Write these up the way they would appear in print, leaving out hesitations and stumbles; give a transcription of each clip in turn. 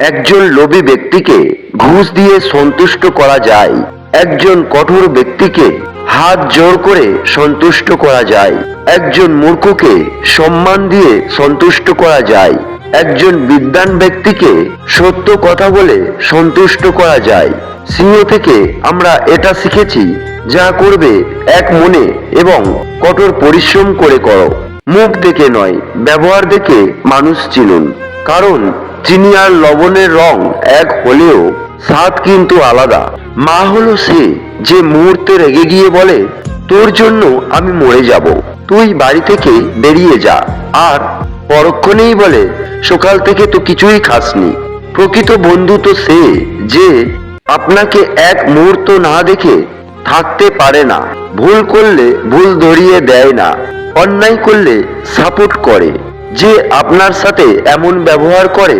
একজন লোভী ব্যক্তিকে ঘুষ দিয়ে সন্তুষ্ট করা যায়, একজন কঠোর ব্যক্তিকে হাত জোর করে সন্তুষ্ট করা যায়, একজন মূর্খকে সম্মান দিয়ে সন্তুষ্ট করা যায়, একজন বিদ্বান ব্যক্তিকে সত্য কথা বলে সন্তুষ্ট করা যায়। সিংহ থেকে আমরা এটা শিখেছি, যা করবে এক মনে এবং কঠোর পরিশ্রম করে করো। মুখ দেখে নয়, ব্যবহার দেখে মানুষ চিনুন, কারণ চিনি আর লবণের রং এক হলেও স্বাদ কিন্তু আলাদা। মা হলো সে যে মুহূর্তে রেগে গিয়ে বলে, তোর জন্য আমি মরে যাব, তুই বাড়ি থেকে বেরিয়ে যা, আর পরক্ষণেই বলে, সকাল থেকে তো কিছুই খাসনি। প্রকৃত বন্ধু তো সে যে আপনাকে এক মুহূর্ত না দেখে থাকতে পারে না, ভুল করলে ভুল ধরিয়ে দেয় না, অন্যায় করলে সাপোর্ট করে, যে আপনার সাথে এমন ব্যবহার করে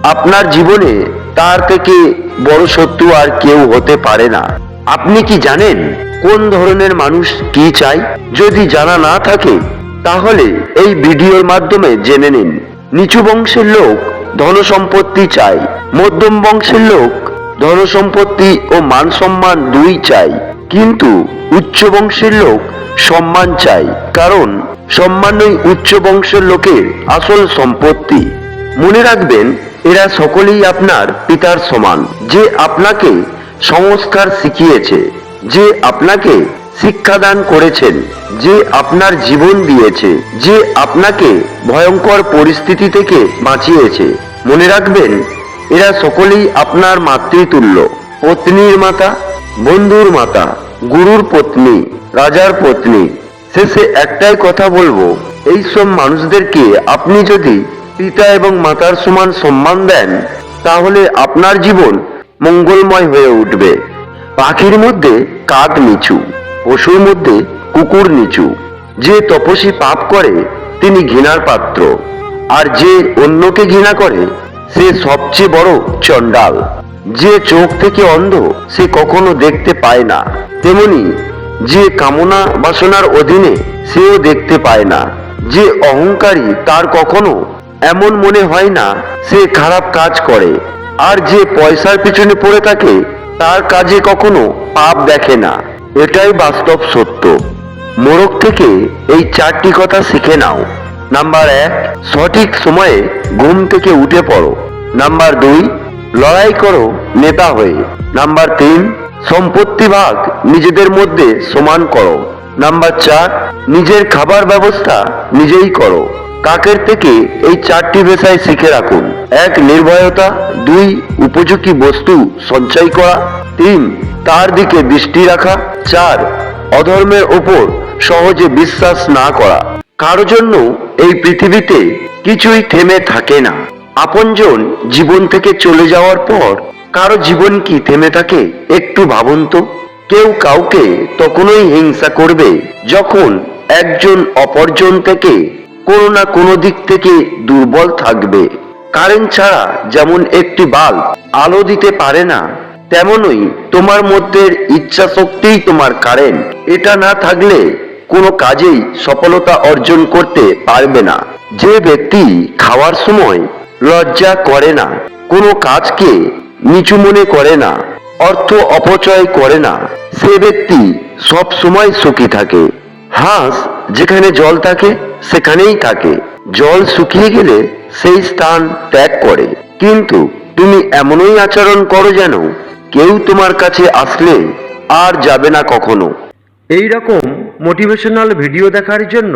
আপনার জীবনে তার থেকে বড় শত্রু আর কেউ হতে পারে না। আপনি কি জানেন কোন ধরনের মানুষ কি চায়? যদি জানা না থাকে তাহলে এই ভিডিওর মাধ্যমে জেনে নিন। নিচু বংশের লোক ধন সম্পত্তি চায়, মধ্যম বংশের লোক ধন সম্পত্তি ও মান সম্মান দুই চায়, কিন্তু উচ্চ বংশের লোক সম্মান চায়, কারণ সম্মানই উচ্চ বংশের লোকের আসল সম্পত্তি। মনে রাখবেন, এরা সকলেই আপনার পিতার সমান, যে আপনাকে সংস্কার শিখিয়েছে, যে আপনাকে শিক্ষাদান করেছেন, যে আপনার জীবন দিয়েছে, যে আপনাকে ভয়ঙ্কর পরিস্থিতি থেকে বাঁচিয়েছে। মনে রাখবেন, এরা সকলেই আপনার মাতৃতুল্য, পত্নীর মাতা, বন্ধুর মাতা, গুরুর পত্নী, রাজার পত্নী। শেষে একটাই কথা বলবো, এইসব মানুষদেরকে আপনি যদি পিতা এবং মাতার সমান সম্মান দেন, তাহলে আপনার জীবন মঙ্গলময় হয়ে উঠবে। পাখির মধ্যে কাক নিচু, পশুর মধ্যে কুকুর নিচু। যে তপস্বী পাপ করে তিনি ঘৃণার পাত্র, আর যে অন্যকে ঘৃণা করে সে সবচেয়ে বড় চণ্ডাল। যে চোখ থেকে অন্ধ সে কখনো দেখতে পায় না, তেমনি যে কামনা বাসনার অধীনে সেও দেখতে পায় না। যে অহংকারী তার কখনো এমন মনে হয় না সে খারাপ কাজ করে, আর যে পয়সার পিছনে পড়ে থাকে তার কাজে কখনো পাপ দেখে না। এটাই বাস্তব সত্য। মোরগ থেকে এই চারটি কথা শিখে নাও। নাম্বার 1, সঠিক সময়ে ঘুম থেকে উঠে পড়ো। নাম্বার 2, লড়াই করো নেতা হয়ে। নাম্বার 3, সম্পত্তি ভাগ নিজেদের মধ্যে সমান করো। নাম্বার 4, নিজের খাবার ব্যবস্থা নিজেই করো। কাকের থেকে এই চারটি বিষয় শিখে রাখুন। 1, নির্ভয়তা। 2, উপযোগী বস্তু সঞ্চয় করা। 3, তার দিকে দৃষ্টি রাখা। 4, অধর্মের ওপর সহজে বিশ্বাস না করা। কারো জন্য এই পৃথিবীতে কিছুই থেমে থাকে না। আপনজন জীবন থেকে চলে যাওয়ার পর কারো জীবন কি থেমে থাকে? একটু ভাবুন তো। কেউ কাউকে তখনই হিংসা করবে যখন একজন অপরজন থেকে কোনো না কোনো দিক থেকে দুর্বল থাকবে। কারেন্ট ছাড়া যেমন একটি বাল্ব আলো দিতে পারে না, তেমনই তোমার মধ্যে ইচ্ছা শক্তিই তোমার কারেন্ট। এটা না থাকলে কোনো কাজেই সফলতা অর্জন করতে পারবে না। যে ব্যক্তি খাওয়ার সময় লজ্জা করে না, কোনো কাজকে নিচু মনে করে না, অর্থ অপচয় করে না, সে ব্যক্তি সব সময় সুখী থাকে। হাঁস যেখানে জল থাকে সেখানেই থাকে, জল শুকিয়ে গেলে সেই স্থান ত্যাগ করে। কিন্তু তুমি এমনই আচরণ করো যেন কেউ তোমার কাছে আসলে আর যাবে না কখনো। এই রকম মোটিভেশনাল ভিডিও দেখার জন্য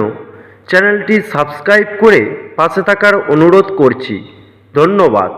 চ্যানেলটি সাবস্ক্রাইব করে পাশে থাকার অনুরোধ করছি। ধন্যবাদ।